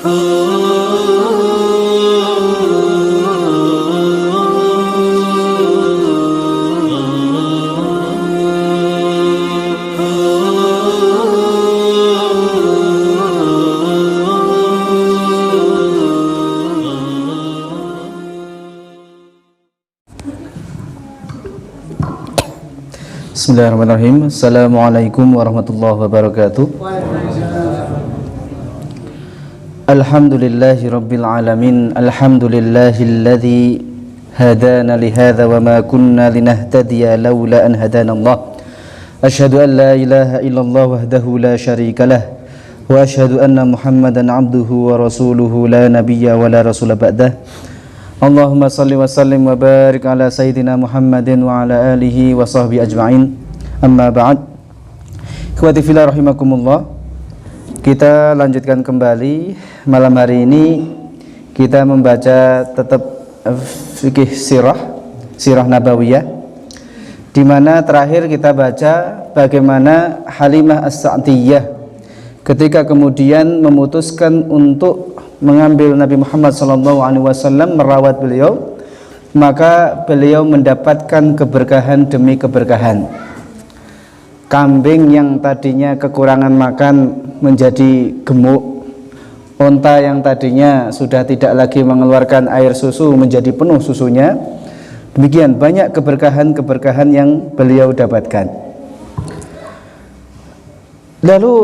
Bismillahirrahmanirrahim. Assalamualaikum warahmatullahi wabarakatuh. Alhamdulillahi rabbil alamin. Alhamdulillahilladzi hadana lihadza wa ma kunna linahtadiya laula an hadana Allah. Asyhadu an la ilaha illallah wahdahu la syarika lah wa asyhadu anna Muhammadan abduhu wa rasuluhu la nabiyya wa la rasula ba'dah. Allahumma salli wa sallim wa barik ala sayyidina Muhammadin wa ala alihi wa sahbihi ajma'in. Amma ba'd. Ikhwati fillah rahimakumullah. Kita lanjutkan kembali malam hari ini. Kita membaca tetap fikih sirah nabawiyah, di mana terakhir kita baca bagaimana Halimah As-Sa'diyah ketika kemudian memutuskan untuk mengambil Nabi Muhammad SAW, merawat beliau, maka beliau mendapatkan keberkahan demi keberkahan. Kambing yang tadinya kekurangan makan menjadi gemuk, onta yang tadinya sudah tidak lagi mengeluarkan air susu menjadi penuh susunya. Demikian banyak keberkahan-keberkahan yang beliau dapatkan. Lalu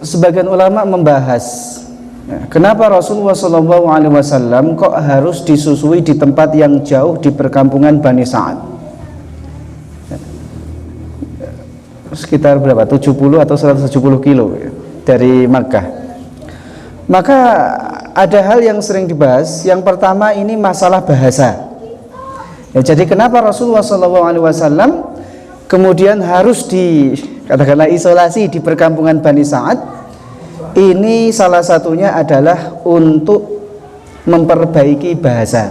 sebagian ulama membahas, kenapa Rasulullah SAW kok harus disusui di tempat yang jauh di perkampungan Bani Sa'ad? Sekitar berapa? 70 atau 170 kilo dari Makkah. Maka ada hal yang sering dibahas. Yang pertama ini masalah bahasa. Ya, jadi kenapa Rasulullah SAW kemudian harus katakanlah isolasi di perkampungan Bani Sa'ad? Ini salah satunya adalah untuk memperbaiki bahasa.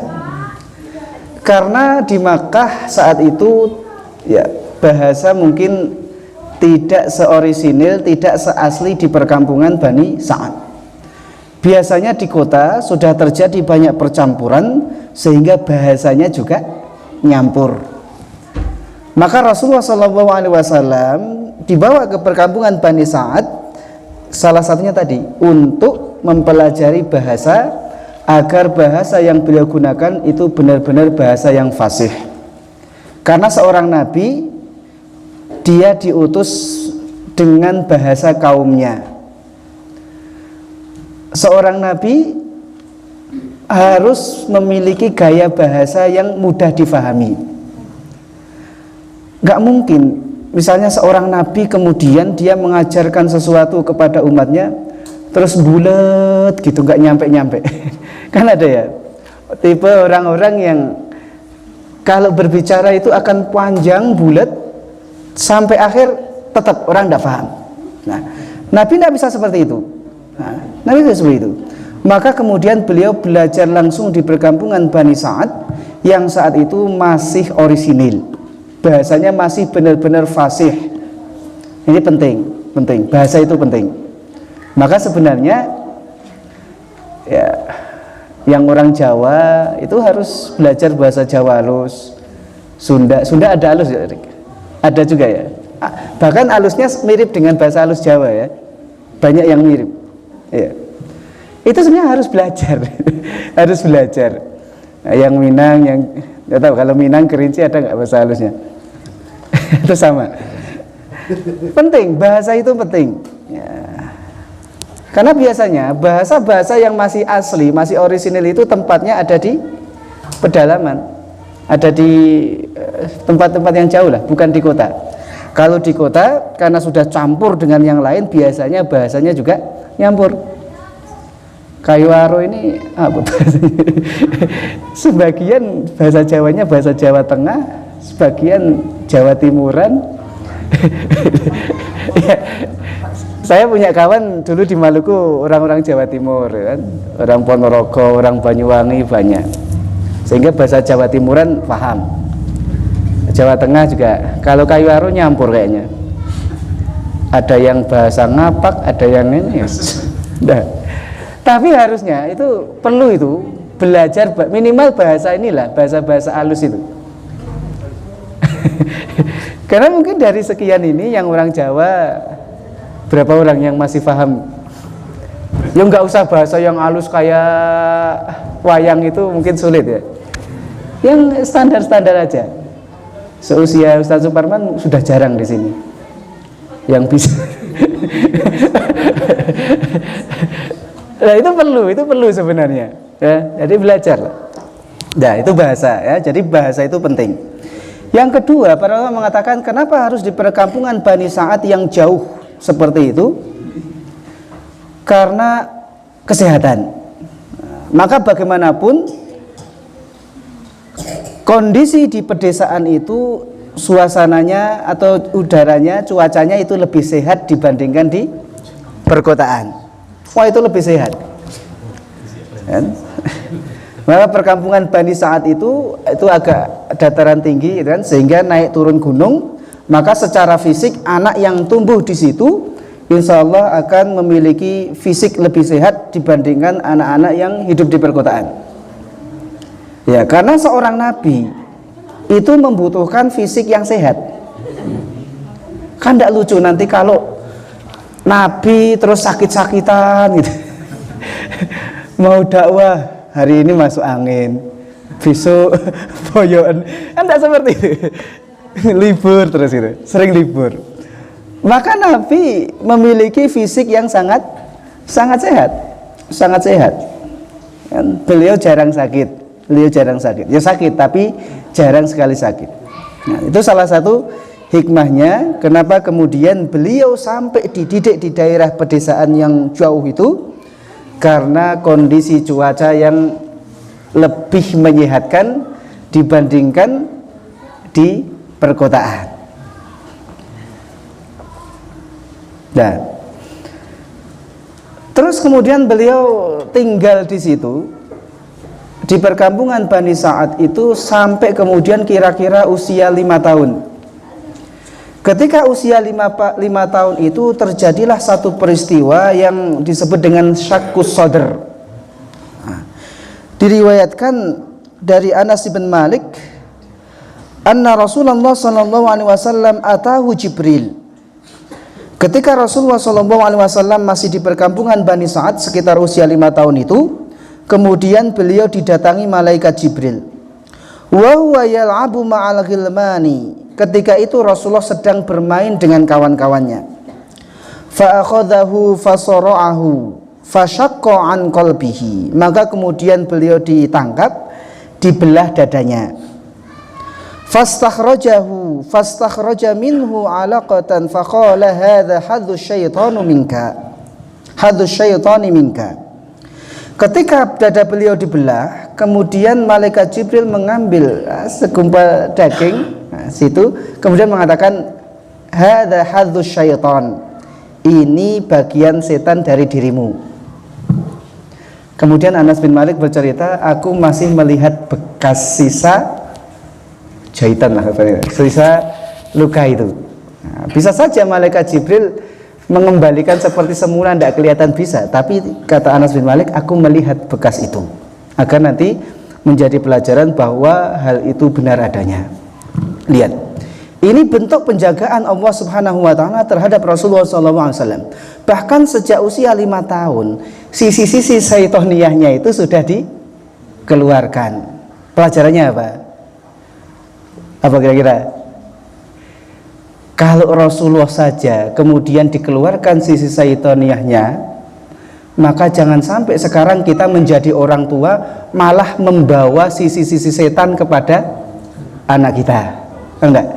Karena di Makkah saat itu ya bahasa mungkin tidak seorisinil, tidak seasli di perkampungan Bani Sa'ad. Biasanya di kota sudah terjadi banyak percampuran sehingga bahasanya juga nyampur. Maka Rasulullah SAW dibawa ke perkampungan Bani Sa'ad, salah satunya tadi untuk mempelajari bahasa, agar bahasa yang beliau gunakan itu benar-benar bahasa yang fasih. Karena seorang nabi, dia diutus dengan bahasa kaumnya. Seorang nabi harus memiliki gaya bahasa yang mudah difahami. Gak mungkin misalnya seorang nabi kemudian dia mengajarkan sesuatu kepada umatnya terus bulet gitu, gak nyampe-nyampe. Kan ada ya tipe orang-orang yang kalau berbicara itu akan panjang bulat sampai akhir tetap orang tidak paham. Nah, Nabi tidak bisa seperti itu. Nabi tidak seperti itu. Maka kemudian beliau belajar langsung di perkampungan Bani Sa'ad yang saat itu masih orisinil, bahasanya masih benar-benar fasih. Ini penting. Bahasa itu penting. Maka sebenarnya ya, yang orang Jawa itu harus belajar bahasa Jawa halus. Sunda ada halus ya? Ada juga ya. Bahkan halusnya mirip dengan bahasa halus Jawa ya. Banyak yang mirip. Ya. Itu sebenarnya harus belajar. Harus belajar. Nah, yang Minang, yang nggak tahu kalau Minang Kerinci ada nggak bahasa halusnya? Itu sama. Penting, bahasa itu penting. Ya. Karena biasanya bahasa-bahasa yang masih asli, masih orisinil itu tempatnya ada di pedalaman. Ada di tempat-tempat yang jauh lah, bukan di kota. Kalau di kota, karena sudah campur dengan yang lain, biasanya bahasanya juga nyampur. Kayu aro ini apa bahasanya? Sebagian bahasa Jawanya bahasa Jawa Tengah, sebagian Jawa Timuran. Ya, saya punya kawan dulu di Maluku, orang-orang Jawa Timur, kan? Orang Ponorogo, orang Banyuwangi banyak. Sehingga bahasa Jawa Timuran paham. Jawa Tengah juga. Kalau kayu aro nyampur kayaknya. Ada yang bahasa ngapak, ada yang ini. Nah, Tapi harusnya itu perlu itu belajar minimal bahasa inilah, bahasa halus itu. Karena mungkin dari sekian ini yang orang Jawa berapa orang yang masih paham? Ya nggak usah bahasa yang halus kayak wayang itu mungkin sulit ya. Yang standar-standar aja. Seusia Ustaz Suparman sudah jarang di sini yang bisa. Nah itu perlu sebenarnya. Ya, jadi belajar. Nah itu bahasa ya. Jadi bahasa itu penting. Yang kedua, para ulama mengatakan kenapa harus di perkampungan Bani Sa'ad yang jauh seperti itu? Karena kesehatan. Maka bagaimanapun kondisi di pedesaan itu suasananya atau udaranya, cuacanya itu lebih sehat dibandingkan di perkotaan. Wah itu lebih sehat. Maka perkampungan Bani Sa'ad itu agak dataran tinggi, kan? Sehingga naik turun gunung, maka secara fisik anak yang tumbuh di situ insya Allah akan memiliki fisik lebih sehat dibandingkan anak-anak yang hidup di perkotaan. Ya, karena seorang nabi itu membutuhkan fisik yang sehat. Kan tidak lucu nanti kalau nabi terus sakit-sakitan gitu. Mau dakwah hari ini masuk angin, besok boyoan, kan tidak seperti itu. Libur terus itu, sering libur. Maka Nabi memiliki fisik yang sangat sehat, sangat sehat. Beliau jarang sakit, ya sakit tapi jarang sekali sakit. Nah, itu salah satu hikmahnya kenapa kemudian beliau sampai dididik di daerah pedesaan yang jauh itu, karena kondisi cuaca yang lebih menyehatkan dibandingkan di perkotaan. Nah, terus kemudian beliau tinggal di situ di perkampungan Bani Sa'ad itu sampai kemudian kira-kira usia 5 tahun. Ketika usia 5 tahun itu terjadilah satu peristiwa yang disebut dengan syakkus sadr. Diriwayatkan dari Anas bin Malik, anna Rasulullah sallallahu alaihi wasallam atahu Jibril. Ketika Rasulullah sallallahu alaihi wasallam masih di perkampungan Bani Sa'ad sekitar usia 5 tahun itu, kemudian beliau didatangi malaikat Jibril. Wa huwa yal'abu ma'al ghilmani. Ketika itu Rasulullah sedang bermain dengan kawan-kawannya. Fa akhadhahu fasara'ahu fasyaqqa an qalbihi. Maka kemudian beliau ditangkap, dibelah dadanya. Fastakhraja minhu 'alaqatan faqala hadza hadzu syaitani minka. Ketika dada beliau dibelah, kemudian malaikat Jibril mengambil segumpal daging situ, kemudian mengatakan hadza hadzu syaitan, ini bagian setan dari dirimu. Kemudian Anas bin Malik bercerita, aku masih melihat bekas sisa jahitan lah, sisa luka itu. Nah, bisa saja malaikat Jibril mengembalikan seperti semula, tidak kelihatan bisa, tapi kata Anas bin Malik, aku melihat bekas itu, agar nanti menjadi pelajaran bahwa hal itu benar adanya. Lihat, ini bentuk penjagaan Allah Subhanahu wa taala terhadap Rasulullah SAW. Bahkan sejak usia 5 tahun, sisi-sisi syaitoniyahnya itu sudah dikeluarkan. Pelajarannya apa? Apa kira-kira? Kalau Rasulullah saja kemudian dikeluarkan sisi syaitoniyahnya, maka jangan sampai sekarang kita menjadi orang tua malah membawa sisi-sisi setan kepada anak kita. Enggak.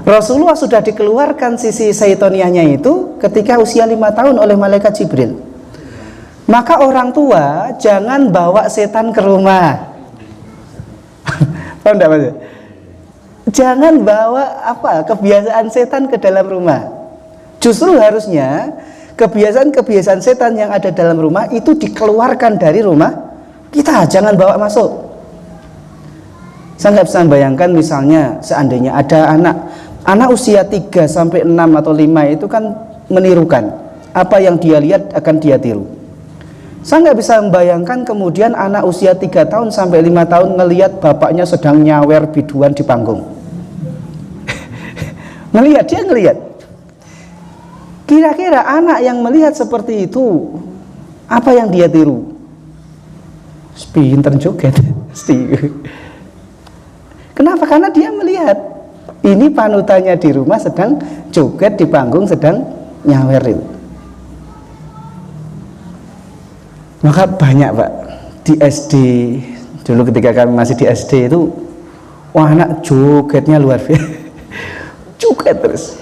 Rasulullah sudah dikeluarkan sisi syaitoniyahnya itu ketika usia 5 tahun oleh malaikat Jibril. Maka orang tua jangan bawa setan ke rumah. Paham enggak Mas? Jangan bawa kebiasaan setan ke dalam rumah. Justru harusnya kebiasaan-kebiasaan setan yang ada dalam rumah itu dikeluarkan dari rumah kita, jangan bawa masuk. Saya nggak bisa bayangkan misalnya seandainya ada anak usia 3 sampai 6 atau 5 itu kan menirukan apa yang dia lihat akan dia tiru. Saya nggak bisa membayangkan kemudian anak usia 3 tahun sampai 5 tahun ngelihat bapaknya sedang nyawer biduan di panggung. Ngelihat, dia ngelihat. Kira-kira anak yang melihat seperti itu, apa yang dia tiru? Pinter joget. Kenapa? Karena dia melihat ini panutannya di rumah sedang joget di panggung, sedang nyawer itu. Maka banyak Pak, di SD dulu ketika kami masih di SD itu, wah anak jogetnya luar biasa, joget terus.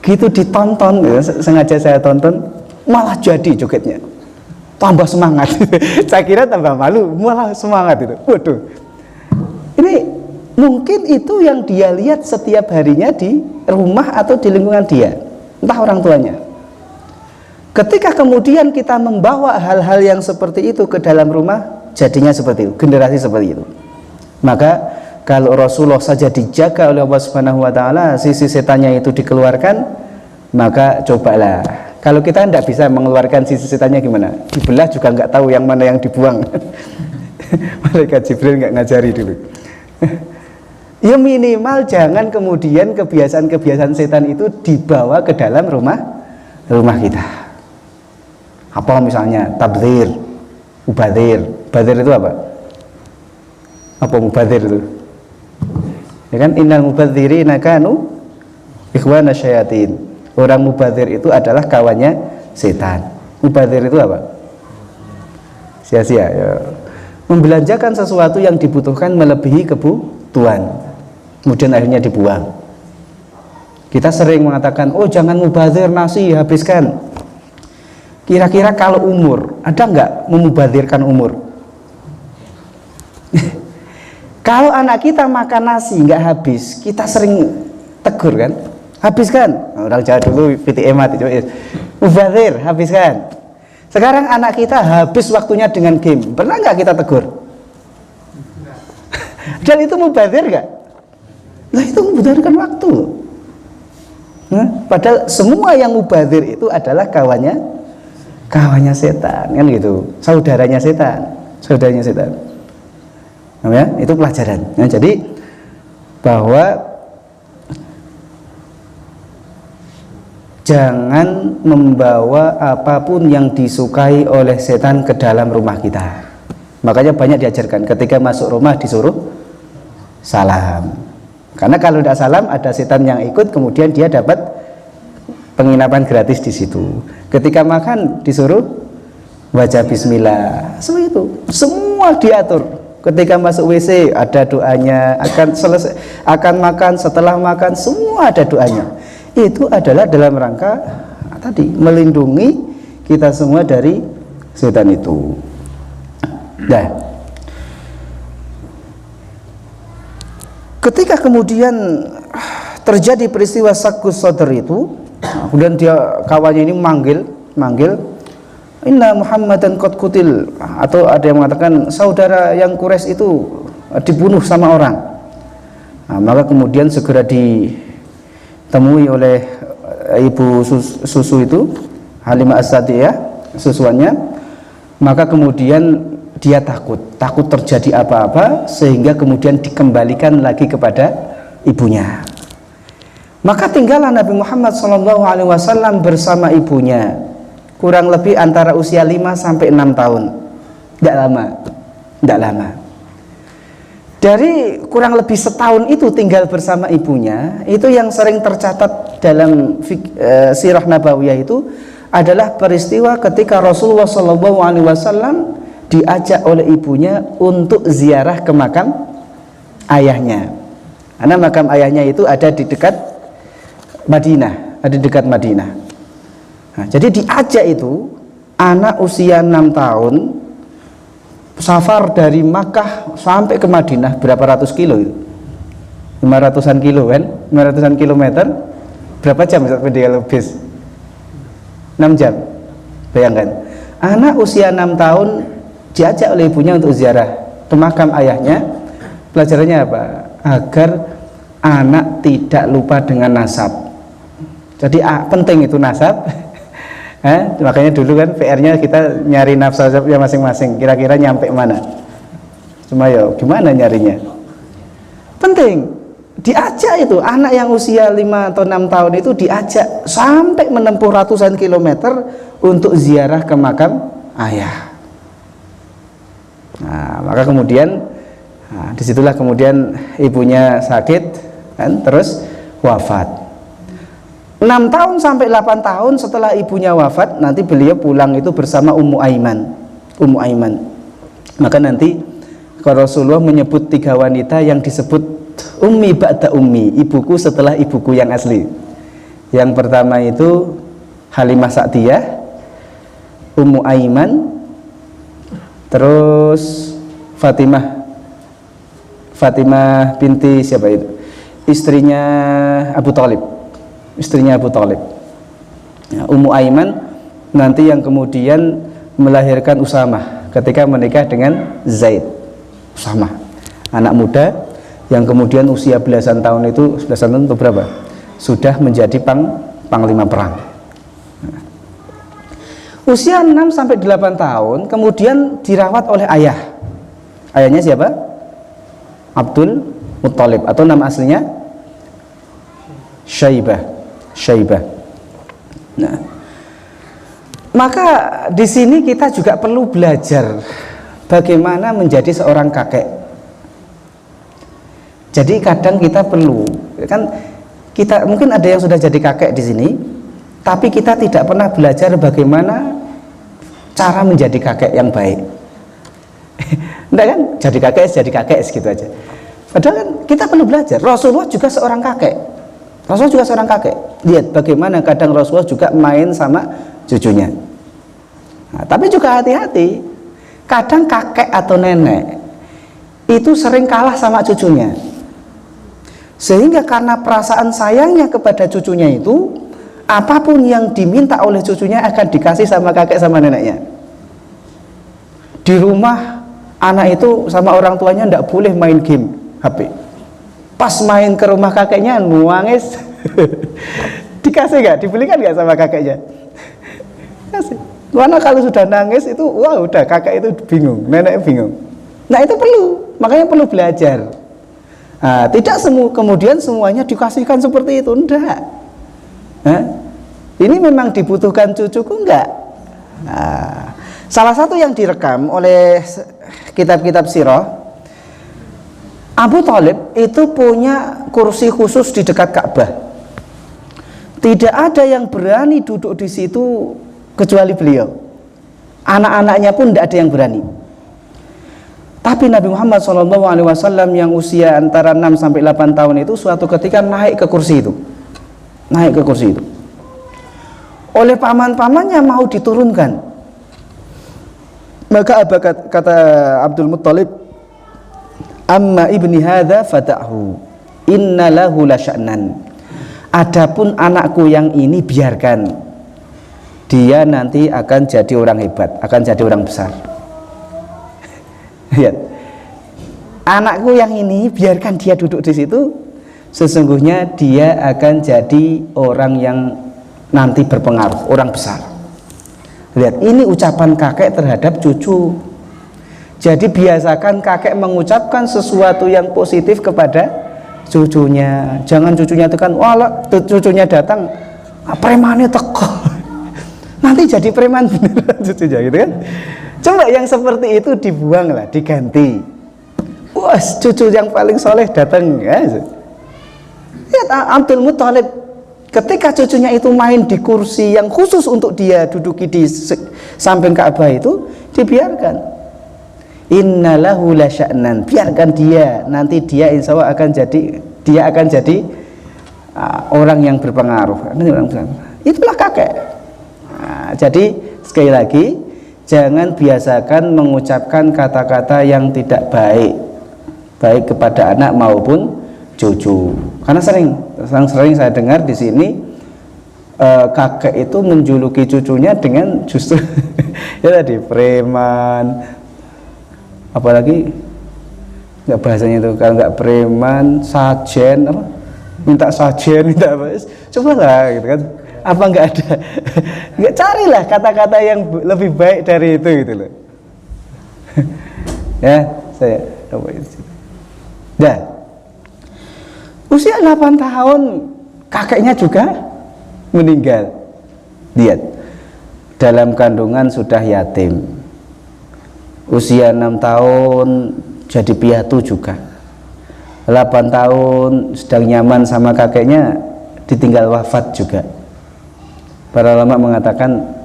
Gitu ditonton, ya, sengaja saya tonton, malah jadi jogetnya, tambah semangat. Saya kira tambah malu, malah semangat itu. Waduh, ini mungkin itu yang dia lihat setiap harinya di rumah atau di lingkungan dia, entah orang tuanya. Ketika kemudian kita membawa hal-hal yang seperti itu ke dalam rumah, jadinya seperti itu, generasi seperti itu. Maka kalau Rasulullah saja dijaga oleh Allah Subhanahu wa taala, sisi setannya itu dikeluarkan, maka cobalah. Kalau kita tidak bisa mengeluarkan sisi setannya gimana? Dibelah juga nggak tahu yang mana yang dibuang. Malaikat Jibril nggak ngajari dulu. Ya minimal jangan kemudian kebiasaan-kebiasaan setan itu dibawa ke dalam rumah kita. Apa misalnya tabdzir, mubadzir. Mubadzir itu apa? Apa mubadzir itu? Ya kan, innal mubadzirina kanu ikhwana syayatin. Orang mubadzir itu adalah kawannya setan. Mubadzir itu apa? Sia-sia ya. Membelanjakan sesuatu yang dibutuhkan melebihi kebutuhan, kemudian akhirnya dibuang. Kita sering mengatakan, oh jangan mubadzir nasi, habiskan. Kira-kira kalau umur, ada nggak memubadzirkan umur? Kalau anak kita makan nasi nggak habis, kita sering tegur kan? Habiskan. Orang Jawa dulu PTM mati, mubadzir, habiskan. Sekarang anak kita habis waktunya dengan game, pernah nggak kita tegur? Dan itu mubadzir nggak? Nah itu mubadzirkan waktu. Nah, padahal semua yang mubadzir itu adalah kawannya setan, kan gitu, saudaranya setan. Nah, ya, itu pelajaran. Nah, jadi bahwa jangan membawa apapun yang disukai oleh setan ke dalam rumah kita. Makanya banyak diajarkan ketika masuk rumah disuruh salam. Karena kalau tidak salam ada setan yang ikut, kemudian dia dapat penginapan gratis di situ. Ketika makan disuruh baca bismillah. Seperti itu. Semua diatur. Ketika masuk WC ada doanya, akan makan, setelah makan semua ada doanya. Itu adalah dalam rangka tadi melindungi kita semua dari setan itu. Nah, ketika kemudian terjadi peristiwa Sakkus Sadr itu, kemudian dia kawannya ini manggil inna Muhammadan qad qutil, atau ada yang mengatakan saudara yang Quraisy itu dibunuh sama orang. Nah, maka kemudian segera ditemui oleh ibu susu itu, Halimah As-Sa'diyah, susuannya. Maka kemudian dia takut terjadi apa-apa, sehingga kemudian dikembalikan lagi kepada ibunya. Maka tinggallah Nabi Muhammad SAW bersama ibunya, kurang lebih antara usia 5 sampai 6 tahun. Tidak lama. Dari kurang lebih setahun itu tinggal bersama ibunya, itu yang sering tercatat dalam sirah nabawiyah itu adalah peristiwa ketika Rasulullah SAW diajak oleh ibunya untuk ziarah ke makam ayahnya. Karena makam ayahnya itu ada di dekat Madinah, Nah, jadi diajak itu anak usia 6 tahun safar dari Makkah sampai ke Madinah, berapa ratus kilo itu? 500-an kilo kan? 500-an kilometer. Berapa jam kalau bis? 6 jam. Bayangkan, anak usia 6 tahun diajak oleh ibunya untuk ziarah ke makam ayahnya. Pelajarannya apa? Agar anak tidak lupa dengan nasab. Jadi penting itu nasab. Makanya dulu kan PR-nya kita nyari nafsu-nafsunya masing-masing, kira-kira nyampe mana. Cuma ya gimana nyarinya? Penting diajak itu anak yang usia 5 atau 6 tahun itu diajak sampai menempuh ratusan kilometer untuk ziarah ke makam ayah. Nah, maka kemudian disitulah kemudian ibunya sakit kan, terus wafat. 6 tahun sampai 8 tahun setelah ibunya wafat, nanti beliau pulang itu bersama Ummu Aiman. Maka nanti Rasulullah menyebut 3 wanita yang disebut ummi ba'da ummi, ibuku setelah ibuku yang asli. Yang pertama itu Halimah Sa'diyah, Ummu Aiman, terus Fatimah binti siapa itu? Istrinya Abu Thalib. Ya, Ummu Aiman nanti yang kemudian melahirkan Usamah ketika menikah dengan Zaid. Usamah, anak muda yang kemudian usia belasan tahun itu berapa? Sudah menjadi panglima perang. Usia 6 sampai 8 tahun kemudian dirawat oleh ayah. Ayahnya siapa? Abdul Muttalib, atau nama aslinya Syaibah. Nah, maka di sini kita juga perlu belajar bagaimana menjadi seorang kakek. Jadi kadang kita perlu, kan kita mungkin ada yang sudah jadi kakek di sini, tapi kita tidak pernah belajar bagaimana cara menjadi kakek yang baik. Enggak kan? Jadi kakek segitu aja. Padahal kan kita perlu belajar. Rasulullah juga seorang kakek. Lihat bagaimana kadang Rasulullah juga main sama cucunya. Nah, tapi juga hati-hati. Kadang kakek atau nenek itu sering kalah sama cucunya. Sehingga karena perasaan sayangnya kepada cucunya itu, apapun yang diminta oleh cucunya akan dikasih sama kakek sama neneknya. Di rumah anak itu sama orang tuanya tidak boleh main game HP. Pas main ke rumah kakeknya nuangis. Dikasih nggak? Dibelikan nggak sama kakeknya? Kasih. Karena kalau sudah nangis itu, wah udah kakek itu bingung, nenek bingung. Nah itu makanya perlu belajar. Nah, tidak kemudian semuanya dikasihkan seperti itu, enggak. Ini memang dibutuhkan cucuku, enggak. Nah, salah satu yang direkam oleh kitab-kitab sirah, Abu Thalib itu punya kursi khusus di dekat Ka'bah. Tidak ada yang berani duduk di situ kecuali beliau. Anak-anaknya pun tidak ada yang berani. Tapi Nabi Muhammad SAW yang usia antara 6 sampai 8 tahun itu suatu ketika naik ke kursi itu. Oleh paman-pamannya mau diturunkan. Maka kata Abdul Muttalib, amma ibni hadza fata'hu inna lahu lasya'nan. Adapun anakku yang ini biarkan, dia nanti akan jadi orang hebat, akan jadi orang besar. Lihat, anakku yang ini biarkan dia duduk di situ, sesungguhnya dia akan jadi orang yang nanti berpengaruh, orang besar. Lihat, ini ucapan kakek terhadap cucu. Jadi biasakan kakek mengucapkan sesuatu yang positif kepada cucunya. Jangan cucunya tekan, wala cucunya datang, premannya teko. Nanti jadi preman beneran cucunya, gitu kan? Coba yang seperti itu dibuang lah, diganti. Wah, cucu yang paling soleh datang, ya. Lihat Abdul Muttalib, ketika cucunya itu main di kursi yang khusus untuk dia duduki di samping Ka'bah itu, dibiarkan. Innalahu lasya'nan, biarkan dia, nanti dia insya Allah akan jadi orang yang berpengaruh. Itulah kakek. Nah, jadi sekali lagi, jangan biasakan mengucapkan kata-kata yang tidak baik kepada anak maupun cucu. Karena sering saya dengar di sini kakek itu menjuluki cucunya dengan justru ya tadi preman, apalagi nggak bahasanya itu, kalau nggak preman, sajen apa, minta sajen, minta apa, coba lah gitu kan. Apa nggak ada? Nggak, carilah kata-kata yang lebih baik dari itu gitu loh. Ya, saya coba itu. Dah. Usia 8 tahun kakeknya juga meninggal. Lihat, dalam kandungan sudah yatim. Usia 6 tahun jadi piatu juga. 8 tahun sedang nyaman sama kakeknya, ditinggal wafat juga. Para ulama mengatakan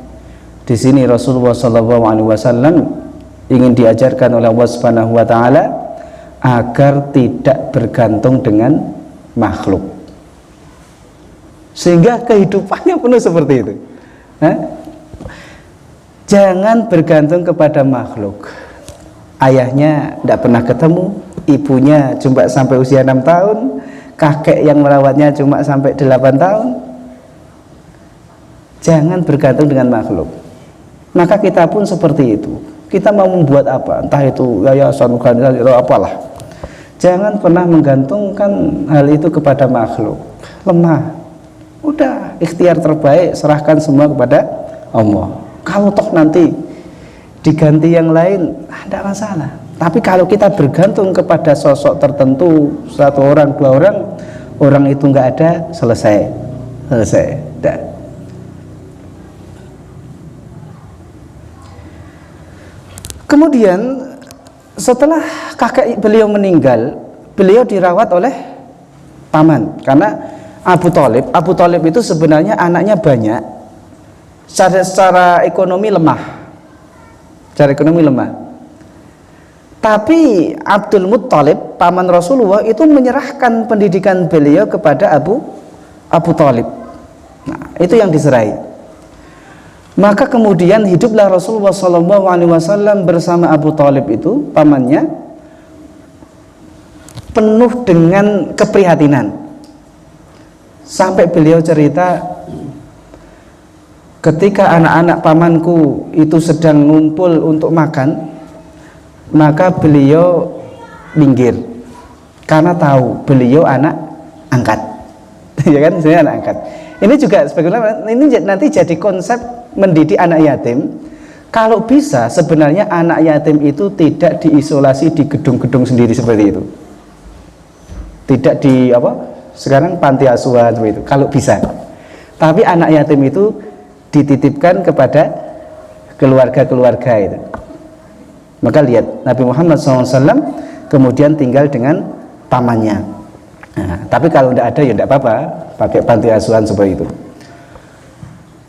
di sini Rasulullah SAW ingin diajarkan oleh Allah Subhanahu wa taala agar tidak bergantung dengan makhluk. Sehingga kehidupannya penuh seperti itu. Jangan bergantung kepada makhluk. Ayahnya tidak pernah ketemu, ibunya cuma sampai usia 6 tahun, kakek yang merawatnya cuma sampai 8 tahun. Jangan bergantung dengan makhluk. Maka kita pun seperti itu. Kita mau membuat apa, entah itu yayasan, organisasi atau apalah, jangan pernah menggantungkan hal itu kepada makhluk. Lemah. Udah, ikhtiar terbaik serahkan semua kepada Allah. Kalau toh nanti diganti yang lain, tidak masalah. Tapi kalau kita bergantung kepada sosok tertentu, satu orang, dua orang, orang itu nggak ada, selesai. Dah. Kemudian setelah kakek beliau meninggal, beliau dirawat oleh paman. Karena Abu Thalib itu sebenarnya anaknya banyak, secara ekonomi lemah. Tapi Abdul Muttalib, paman Rasulullah, itu menyerahkan pendidikan beliau kepada Abu Thalib. Nah, itu yang diserai. Maka kemudian hiduplah Rasulullah SAW bersama Abu Thalib itu, pamannya, penuh dengan keprihatinan. Sampai beliau cerita, ketika anak-anak pamanku itu sedang ngumpul untuk makan, maka beliau minggir karena tahu beliau anak angkat. Ya kan, sebenarnya anak angkat. Ini juga sebagaimana ini nanti jadi konsep mendidik anak yatim. Kalau bisa sebenarnya anak yatim itu tidak diisolasi di gedung-gedung sendiri seperti itu. Tidak di sekarang panti asuhan seperti itu. Kalau bisa. Tapi anak yatim itu dititipkan kepada keluarga-keluarga itu. Maka lihat Nabi Muhammad SAW kemudian tinggal dengan pamannya. Nah, tapi kalau tidak ada ya tidak apa-apa, pakai panti asuhan seperti itu.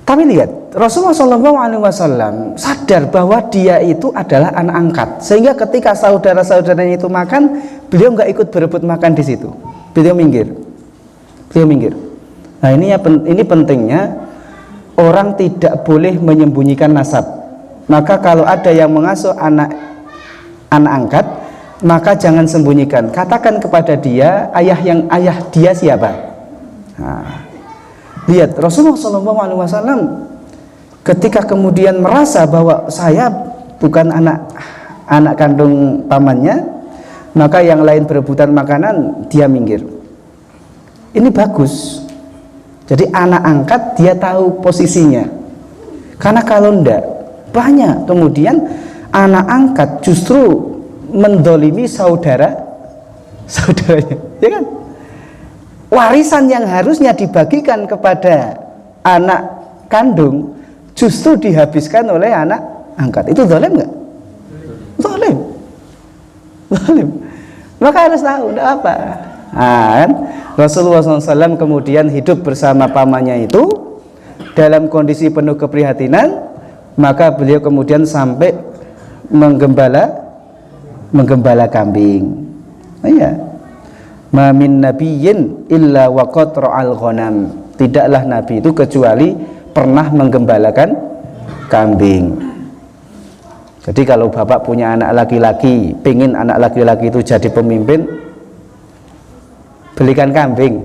Tapi lihat Rasulullah SAW sadar bahwa dia itu adalah anak angkat, sehingga ketika saudara-saudaranya itu makan, beliau nggak ikut berebut makan di situ. Beliau minggir. Nah ini pentingnya orang tidak boleh menyembunyikan nasab. Maka kalau ada yang mengasuh anak angkat, maka jangan sembunyikan. Katakan kepada dia ayah dia siapa. Nah, lihat Rasulullah SAW ketika kemudian merasa bahwa saya bukan anak kandung pamannya, maka yang lain berebutan makanan, dia minggir. Ini bagus. Jadi anak angkat dia tahu posisinya. Karena kalau enggak, banyak kemudian anak angkat justru mendolimi saudaranya, ya kan? Warisan yang harusnya dibagikan kepada anak kandung justru dihabiskan oleh anak angkat. Itu zalim nggak? Zalim. Maka harus tahu, enggak apa. Kan? Rasulullah SAW kemudian hidup bersama pamannya itu dalam kondisi penuh keprihatinan. Maka beliau kemudian sampai menggembala kambing. Iya. Ma min nabiyyin illa waqad ra'al ghanam. Tidaklah nabi itu kecuali pernah menggembalakan kambing. Jadi kalau bapak punya anak laki-laki, pengen anak laki-laki itu jadi pemimpin, belikan kambing.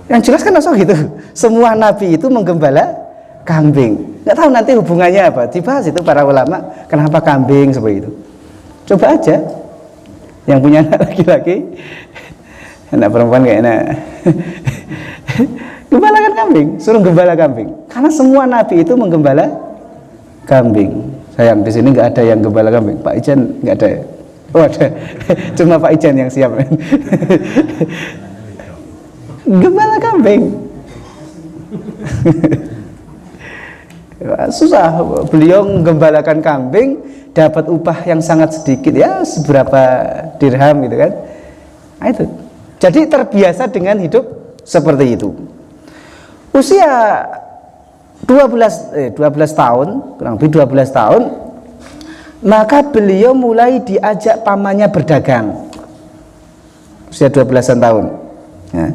Yang jelas kan langsung gitu. Semua nabi itu menggembala kambing. Nggak tahu nanti hubungannya apa. Dibahas itu para ulama, kenapa kambing seperti itu. Coba aja. Yang punya anak laki-laki, anak perempuan kayak enak. Gembalakan kambing, suruh gembala kambing. Karena semua nabi itu menggembala kambing. Sayang di sini nggak ada yang gembala kambing. Pak Ijan nggak ada ya? Oh ada, cuma Pak Ijan yang siap. Gembala kambing. Susah, beliau menggembalakan kambing dapat upah yang sangat sedikit ya, seberapa dirham gitu kan. Nah, itu. Jadi terbiasa dengan hidup seperti itu. Usia 12 tahun, kurang lebih 12 tahun, maka beliau mulai diajak pamannya berdagang. Usia 12-an tahun. Ya.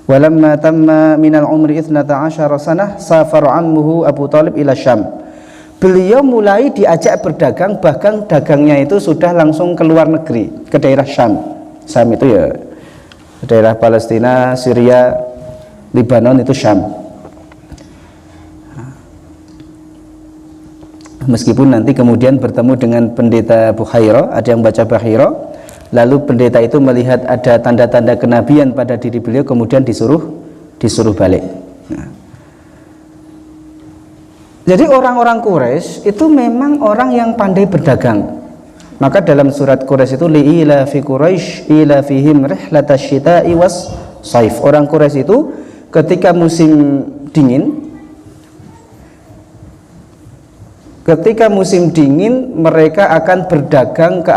Walamma tamma minal umri 12 sanah safar ammuhu Abu Thalib ila Syam. Beliau mulai diajak berdagang, bahkan dagangnya itu sudah langsung ke luar negeri, ke daerah Syam. Syam itu ya daerah Palestina, Syria, Lebanon, itu Syam. Meskipun nanti kemudian bertemu dengan pendeta Bukhaira, ada yang baca Bahira, lalu pendeta itu melihat ada tanda-tanda kenabian pada diri beliau, kemudian disuruh balik. Nah. Jadi orang-orang Quraisy itu memang orang yang pandai berdagang. Maka dalam surat Quraisy itu li'ila fi Quraisy ila fihim rihlatash syita'i was saif. Orang Quraisy itu ketika musim dingin, mereka akan berdagang ke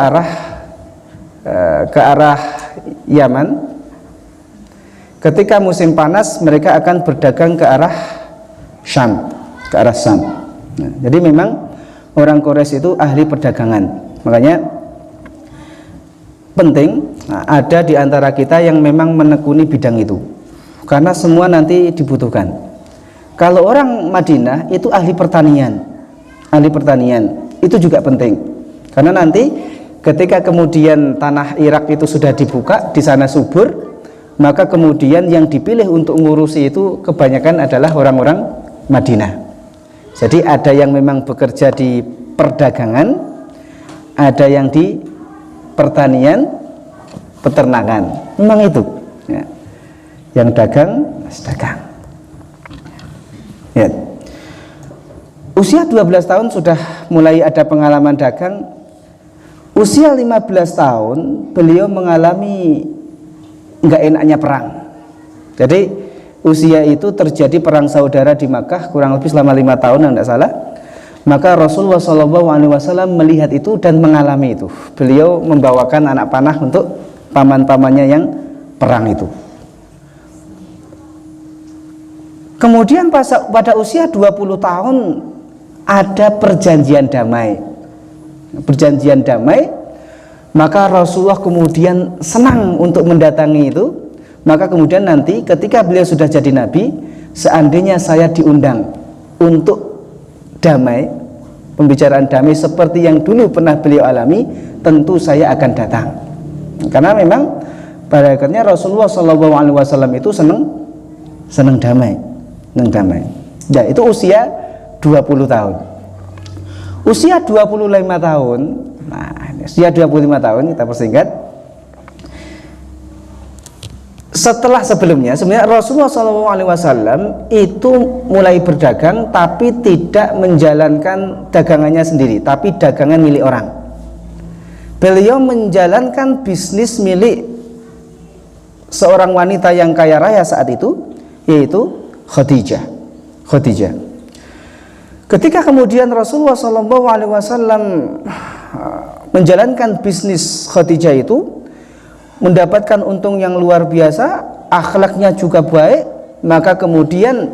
arah Yaman. Ketika musim panas mereka akan berdagang ke arah Syam, ke arah Syam. Nah, jadi memang orang Quraisy itu ahli perdagangan. Makanya penting ada di antara kita yang memang menekuni bidang itu, karena semua nanti dibutuhkan. Kalau orang Madinah itu ahli pertanian itu juga penting, karena nanti ketika kemudian tanah Irak itu sudah dibuka, di sana subur, maka kemudian yang dipilih untuk ngurusi itu kebanyakan adalah orang-orang Madinah. Jadi ada yang memang bekerja di perdagangan, ada yang di pertanian, peternakan, memang itu ya. Yang dagang ya. Usia 12 tahun sudah mulai ada pengalaman dagang. Usia 15 tahun beliau mengalami nggak enaknya perang. Jadi usia itu terjadi perang saudara di Makkah kurang lebih selama 5 tahun, tidak salah. Maka Rasulullah SAW melihat itu dan mengalami itu. Beliau membawakan anak panah untuk paman-pamannya yang perang itu. Kemudian pada usia 20 tahun ada perjanjian damai. Maka Rasulullah kemudian senang untuk mendatangi itu. Maka kemudian nanti ketika beliau sudah jadi nabi, seandainya saya diundang untuk damai, pembicaraan damai seperti yang dulu pernah beliau alami, tentu saya akan datang. Karena memang pada akhirnya Rasulullah SAW itu senang damai. Ya, itu usia 20 tahun. Usia 25 tahun. Nah, usia 25 tahun kita persingkat. Sebelumnya sebenarnya Rasulullah SAW itu mulai berdagang, tapi tidak menjalankan dagangannya sendiri, tapi dagangan milik orang. Beliau menjalankan bisnis milik seorang wanita yang kaya raya saat itu, yaitu Khadijah. Ketika kemudian Rasulullah SAW menjalankan bisnis Khadijah itu, mendapatkan untung yang luar biasa, akhlaknya juga baik, maka kemudian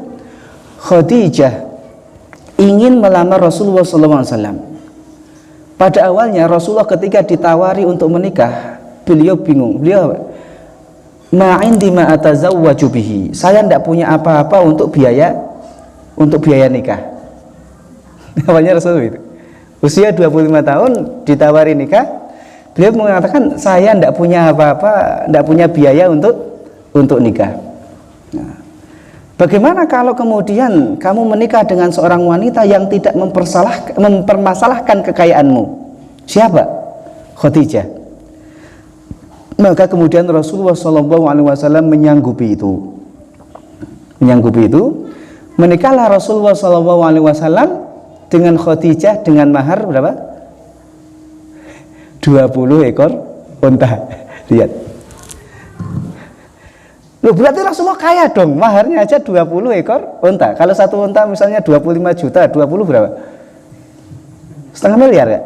Khadijah ingin melamar Rasulullah SAW. Pada awalnya Rasulullah ketika ditawari untuk menikah, beliau bingung. Beliau ma'indi ma'atazawwaju bihi, saya tidak punya apa-apa untuk biaya nikah. Namanya Rasulullah itu usia 25 tahun ditawari nikah. Beliau mengatakan saya tidak punya apa-apa, tidak punya biaya untuk nikah. Nah, bagaimana kalau kemudian kamu menikah dengan seorang wanita yang tidak mempermasalahkan kekayaanmu? Siapa? Khadijah. Maka kemudian Rasulullah SAW menyanggupi itu. menyanggupi itu, menikahlah Rasulullah SAW dengan Khadijah dengan mahar berapa? 20 ekor unta. Lihat. Loh, berarti Rasulullah kaya dong, maharnya aja 20 ekor unta. Kalau satu unta misalnya 25 juta, 20 berapa? Setengah miliar ya?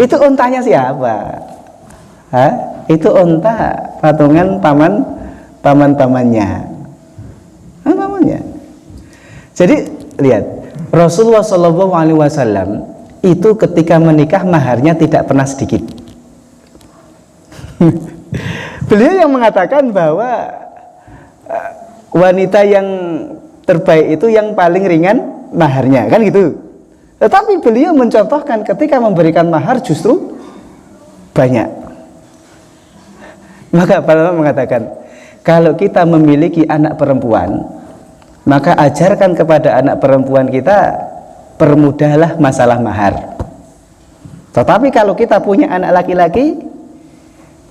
Itu untanya siapa? Hah? Itu unta patungan paman-pamannya. Pamannya. Jadi lihat, Rasulullah SAW itu ketika menikah maharnya tidak pernah sedikit. Beliau yang mengatakan bahwa wanita yang terbaik itu yang paling ringan maharnya, kan gitu. Tetapi beliau mencontohkan ketika memberikan mahar justru banyak. Maka para ulama mengatakan, kalau kita memiliki anak perempuan, maka ajarkan kepada anak perempuan kita, permudahlah masalah mahar. Tetapi kalau kita punya anak laki-laki,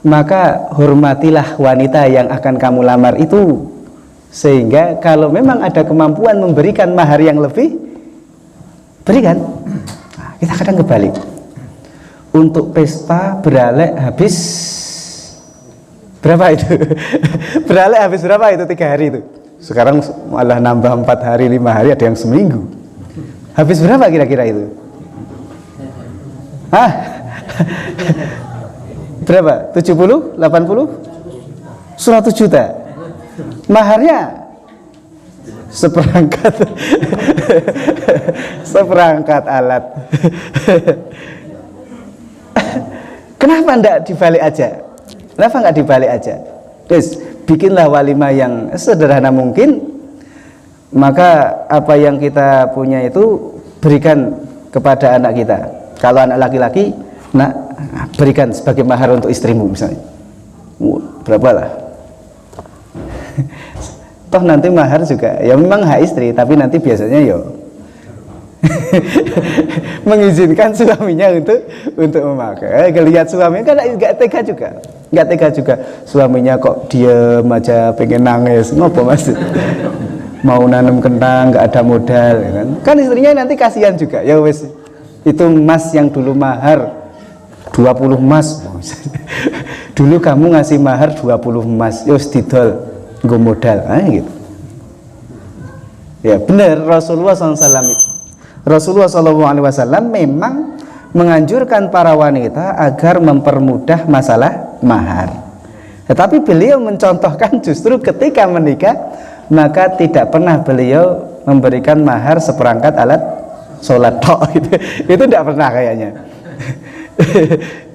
maka hormatilah wanita yang akan kamu lamar itu, sehingga kalau memang ada kemampuan memberikan mahar yang lebih, berikan. Nah, kita kadang kebalik. Untuk pesta beralek habis berapa itu? Beralek habis berapa itu 3 hari itu? Sekarang malah nambah 4 hari, 5 hari, ada yang seminggu. Habis berapa kira-kira itu? Hah? Berapa? 70? 80? 100 juta. Maharnya seperangkat seperangkat alat. Kenapa enggak dibalik aja? Kenapa enggak dibalik aja? Terus bikinlah walimah yang sederhana mungkin, maka apa yang kita punya itu berikan kepada anak kita. Kalau anak laki-laki, nak, berikan sebagai mahar untuk istrimu misalnya. Berapa lah? Toh nanti mahar juga ya memang hak istri, tapi nanti biasanya mengizinkan suaminya untuk memakai. Lihat suaminya kan nggak tega juga, suaminya kok diem aja pengen nangis, ngopo maksud? Mau nanam kentang nggak ada modal, kan istrinya nanti kasihan juga. Ya wes, itu emas yang dulu mahar 20 emas, dulu kamu ngasih mahar 20 emas, yos didol nggo modal, gitu. Ya benar, Rasulullah SAW memang menganjurkan para wanita agar mempermudah masalah mahar. Tetapi beliau mencontohkan justru ketika menikah, maka tidak pernah beliau memberikan mahar seperangkat alat sholat tok gitu. Itu tidak pernah kayaknya.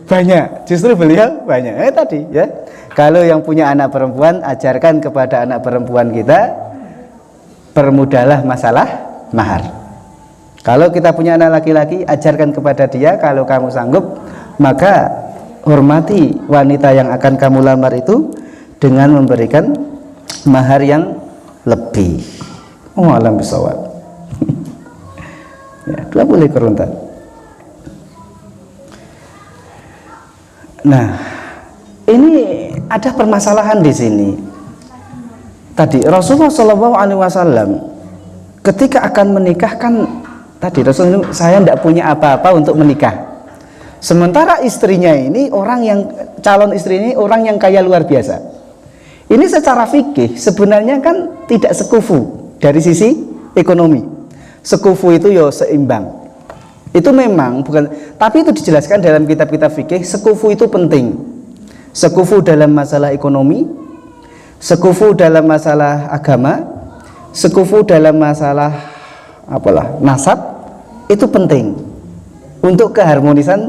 Banyak, justru beliau banyak. Tadi ya, kalau yang punya anak perempuan, ajarkan kepada anak perempuan kita, permudahlah masalah mahar. Kalau kita punya anak laki-laki, ajarkan kepada dia, kalau kamu sanggup, maka hormati wanita yang akan kamu lamar itu dengan memberikan mahar yang lebih. Alam bisawab. Ya, 20 ekor unta. Nah, ini ada permasalahan di sini. Tadi Rasulullah SAW ketika akan menikahkan, tadi Rasulullah, saya tidak punya apa-apa untuk menikah. Sementara istrinya ini orang yang calon istri ini orang yang kaya luar biasa. Ini secara fikih sebenarnya kan tidak sekufu dari sisi ekonomi. Sekufu itu ya seimbang. Itu memang bukan, tapi itu dijelaskan dalam kitab-kitab fikih. Sekufu itu penting. Sekufu dalam masalah ekonomi, sekufu dalam masalah agama, sekufu dalam masalah apalah nasab, itu penting untuk keharmonisan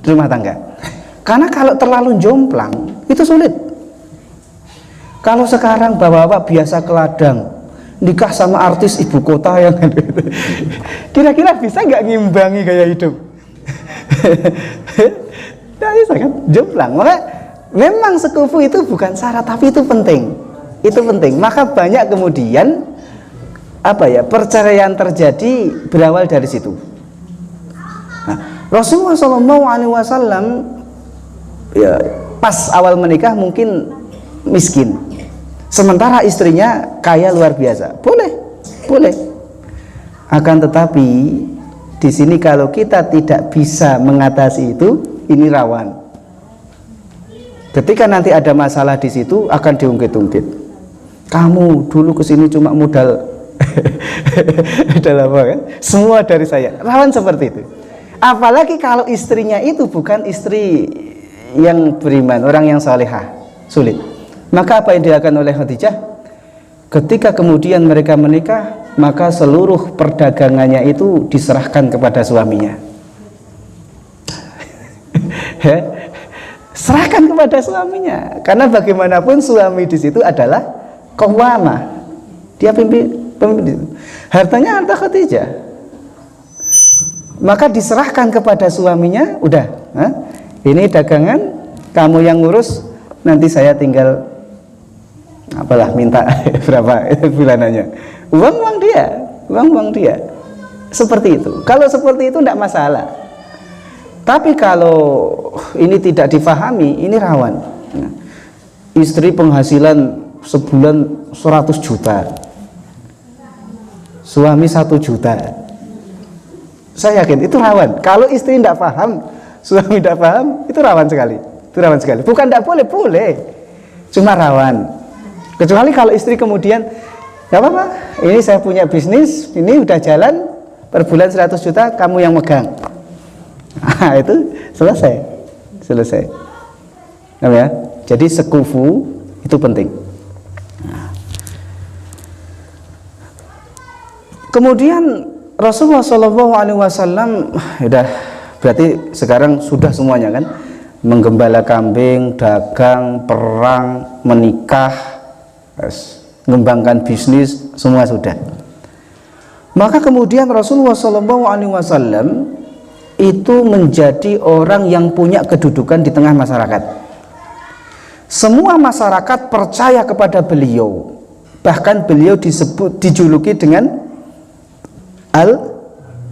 rumah tangga. Karena kalau terlalu jomplang itu sulit. Kalau sekarang bapak-bapak biasa ke ladang, nikah sama artis ibu kota yang kira-kira bisa nggak ngimbangi gaya hidup? Nah, ini sangat jomplang. Maka memang sekufu itu bukan syarat, tapi itu penting. Itu penting. Maka banyak kemudian perceraian terjadi berawal dari situ. Nah, Rasulullah SAW ya pas awal menikah mungkin miskin. Sementara istrinya kaya luar biasa. Boleh, boleh. Akan tetapi di sini kalau kita tidak bisa mengatasi itu, ini rawan. Ketika nanti ada masalah di situ akan diungkit-ungkit. Kamu dulu kesini cuma modal modal apa kan? Semua dari saya. Rawan seperti itu. Apalagi kalau istrinya itu bukan istri yang beriman, orang yang salehah, sulit. Maka apa yang dilakukan oleh Khadijah? Ketika kemudian mereka menikah, maka seluruh perdagangannya itu diserahkan kepada suaminya. Serahkan kepada suaminya, karena bagaimanapun suami di situ adalah qawwamah. Dia pemimpin. Hartanya harta Khadijah. Maka diserahkan kepada suaminya, udah, ini dagangan, kamu yang ngurus, nanti saya tinggal apalah minta berapa bulanannya, uang dia, seperti itu. Kalau seperti itu tidak masalah. Tapi kalau ini tidak difahami, ini rawan. Istri penghasilan sebulan 100 juta, suami 1 juta. Saya yakin itu rawan. Kalau istri tidak paham, suami tidak paham, itu rawan sekali. Itu rawan sekali. Bukan tidak boleh, boleh. Cuma rawan. Kecuali kalau istri kemudian, nggak apa-apa, ini saya punya bisnis, ini udah jalan, per bulan 100 juta, kamu yang megang. Nah, itu selesai. Selesai. Nah, ya? Jadi sekufu itu penting. Nah. Kemudian Rasulullah SAW, udah berarti sekarang sudah semuanya kan, menggembala kambing, dagang, perang, menikah, mengembangkan bisnis, semua sudah. Maka kemudian Rasulullah SAW itu menjadi orang yang punya kedudukan di tengah masyarakat. Semua masyarakat percaya kepada beliau, bahkan beliau dijuluki dengan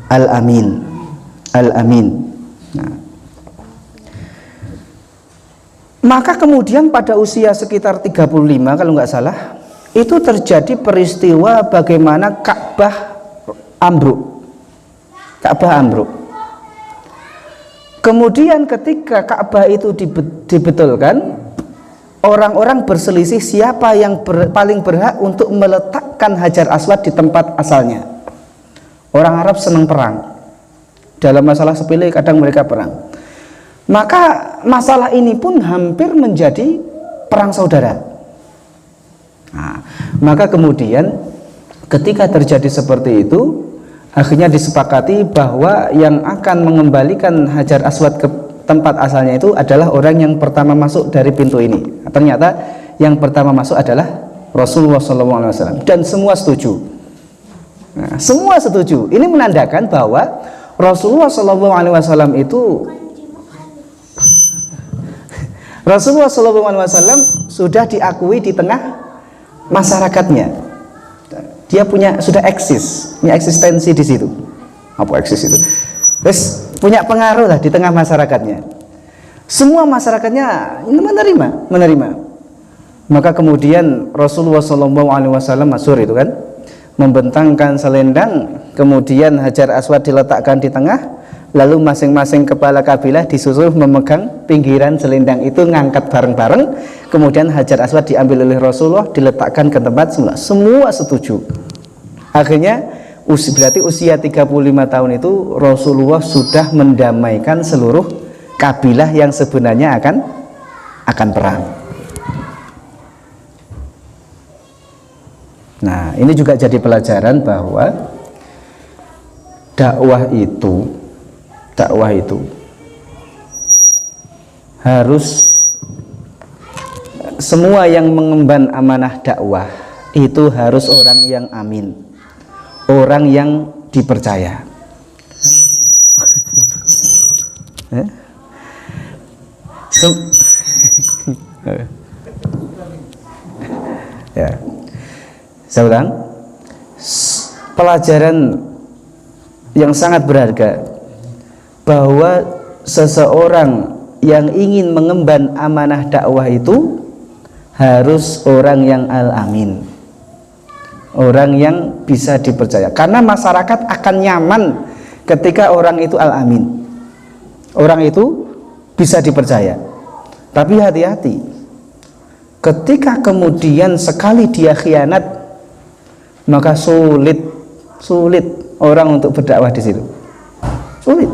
Al-Amin. Al-Amin. Nah. Maka kemudian pada usia sekitar 35 kalau nggak salah, itu terjadi peristiwa bagaimana Ka'bah ambruk. Ka'bah ambruk. Kemudian ketika Ka'bah itu dibetulkan, orang-orang berselisih siapa yang paling berhak untuk meletakkan Hajar Aswad di tempat asalnya. Orang Arab senang perang. Dalam masalah sepele kadang mereka perang. Maka masalah ini pun hampir menjadi perang saudara. Nah, maka kemudian ketika terjadi seperti itu, akhirnya disepakati bahwa yang akan mengembalikan Hajar Aswad ke tempat asalnya itu adalah orang yang pertama masuk dari pintu ini. Ternyata yang pertama masuk adalah Rasulullah SAW, dan semua setuju. Nah, semua setuju. Ini menandakan bahwa Rasulullah SAW itu sudah diakui di tengah masyarakatnya. Dia sudah punya eksistensi di situ. Apa eksis itu? Terus punya pengaruh lah di tengah masyarakatnya. Semua masyarakatnya menerima. Maka kemudian Rasulullah SAW masyhur itu kan, membentangkan selendang, kemudian Hajar Aswad diletakkan di tengah, lalu masing-masing kepala kabilah disuruh memegang pinggiran selendang itu, ngangkat bareng-bareng, kemudian Hajar Aswad diambil oleh Rasulullah, diletakkan ke tempat semua setuju. Akhirnya berarti usia 35 tahun itu Rasulullah sudah mendamaikan seluruh kabilah yang sebenarnya akan perang. Nah, ini juga jadi pelajaran bahwa dakwah itu harus, semua yang mengemban amanah dakwah itu harus orang yang amin, orang yang dipercaya. Ya, saya ulang, pelajaran yang sangat berharga bahwa seseorang yang ingin mengemban amanah dakwah itu harus orang yang al-amin, orang yang bisa dipercaya. Karena masyarakat akan nyaman ketika orang itu al-amin, orang itu bisa dipercaya. Tapi hati-hati, ketika kemudian sekali dia khianat, maka sulit orang untuk berdakwah di situ. Sulit.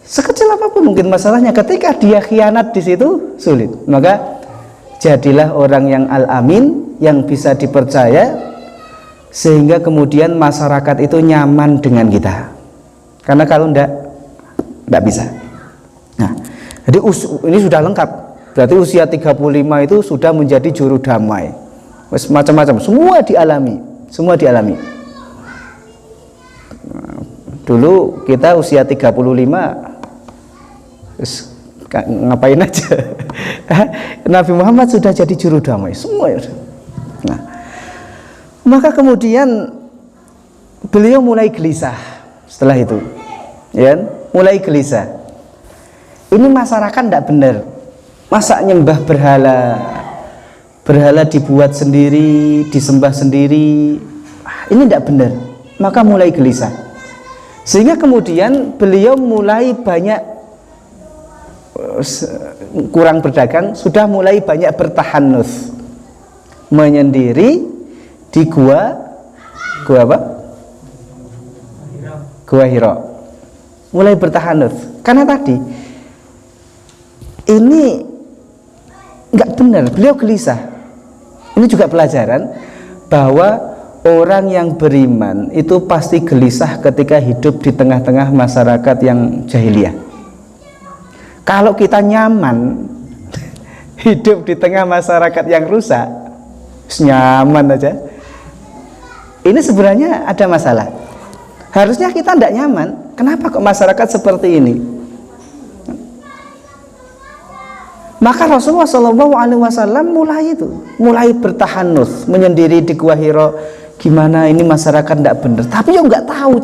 Sekecil apapun mungkin masalahnya, ketika dia khianat di situ sulit. Maka jadilah orang yang al-amin, yang bisa dipercaya, sehingga kemudian masyarakat itu nyaman dengan kita. Karena kalau enggak bisa. Nah, jadi ini sudah lengkap. Berarti usia 35 itu sudah menjadi juru damai. Macam-macam, semua dialami. Nah, dulu kita usia 35 ngapain aja. Nabi Muhammad sudah jadi juru damai semua. Nah, maka kemudian beliau mulai gelisah setelah itu, ya, mulai gelisah. Ini masyarakat tidak benar, masa nyembah berhala dibuat sendiri, disembah sendiri, ini tidak benar. Maka mulai gelisah, sehingga kemudian beliau mulai banyak kurang berdagang, sudah mulai banyak bertahanus, menyendiri di gua apa? Gua Hira. Mulai bertahanus karena tadi ini nggak benar, beliau gelisah. Ini juga pelajaran bahwa orang yang beriman itu pasti gelisah ketika hidup di tengah-tengah masyarakat yang jahiliyah. Kalau kita nyaman hidup di tengah masyarakat yang rusak, nyaman aja, ini sebenarnya ada masalah. Harusnya kita tidak nyaman. Kenapa kok masyarakat seperti ini? Maka Rasulullah SAW mulai bertahanus, menyendiri di Gua Hira. Gimana ini masyarakat tidak benar, tapi ya nggak tahu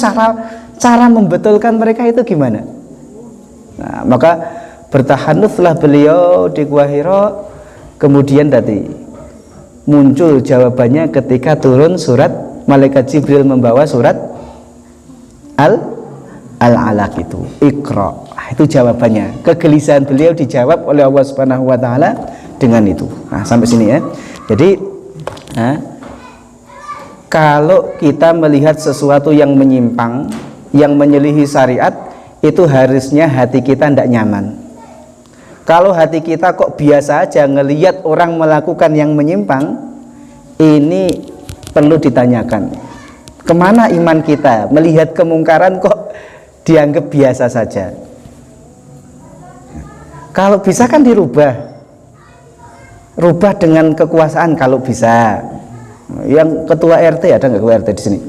cara membetulkan mereka itu gimana. Nah, maka bertahanuslah beliau di Gua Hira. Kemudian tadi muncul jawabannya ketika turun surat, malaikat Jibril membawa surat Al-Alaq itu, Iqra. Itu jawabannya. Kegelisahan beliau dijawab oleh Allah Subhanahu wa taala dengan itu. Nah, sampai sini ya. Jadi, kalau kita melihat sesuatu yang menyimpang, yang menyelisihi syariat, itu harusnya hati kita tidak nyaman. Kalau hati kita kok biasa aja ngelihat orang melakukan yang menyimpang, ini perlu ditanyakan. Kemana iman kita? Melihat kemungkaran kok dianggap biasa saja. Kalau bisa kan dirubah, rubah dengan kekuasaan kalau bisa. Yang ketua RT, ada nggak ketua RT di sini?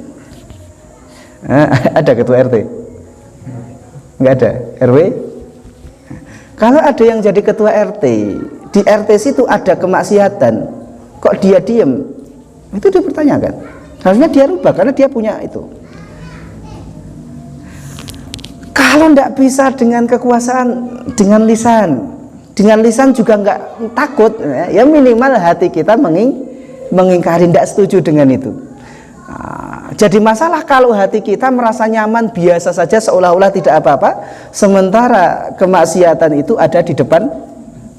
Ada ketua RT? Nggak ada. RW? Kalau ada yang jadi ketua RT, di RT situ ada kemaksiatan, kok dia diem? Itu dipertanyakan. Harusnya dia rubah karena dia punya itu. Kalau tidak bisa dengan kekuasaan, dengan lisan juga nggak takut, ya minimal hati kita mengingkari, tidak setuju dengan itu. Nah, jadi masalah kalau hati kita merasa nyaman biasa saja, seolah-olah tidak apa-apa, sementara kemaksiatan itu ada di depan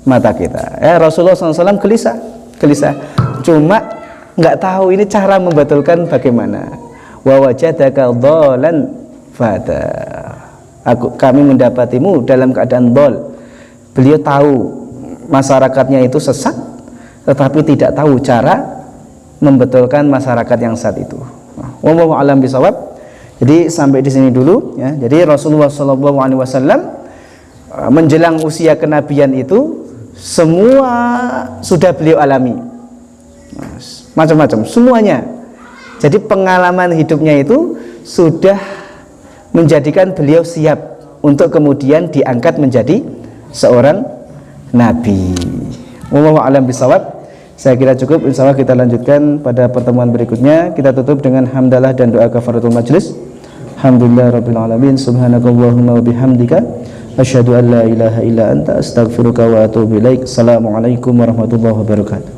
mata kita. Rasulullah SAW gelisah, cuma nggak tahu ini cara membetulkan bagaimana. Wa wajadaka dhalan fada. Kami mendapatimu dalam keadaan dhal. Beliau tahu masyarakatnya itu sesat, tetapi tidak tahu cara membetulkan masyarakat yang sesat itu. Wallahu a'lam bishawab. Jadi sampai di sini dulu ya. Jadi Rasulullah SAW menjelang usia kenabian itu semua sudah beliau alami, macam-macam semuanya. Jadi pengalaman hidupnya itu sudah menjadikan beliau siap untuk kemudian diangkat menjadi seorang nabi. Wallahu a'lam bishawab. Saya kira cukup, insya Allah kita lanjutkan pada pertemuan berikutnya. Kita tutup dengan hamdalah dan doa kafaratul majlis. Alhamdulillah rabbil alamin, subhanakallahumma wa bihamdika Asyhadu an la ilaha illa anta astaghfiruka wa atubu ilaik. Assalamualaikum warahmatullahi wabarakatuh.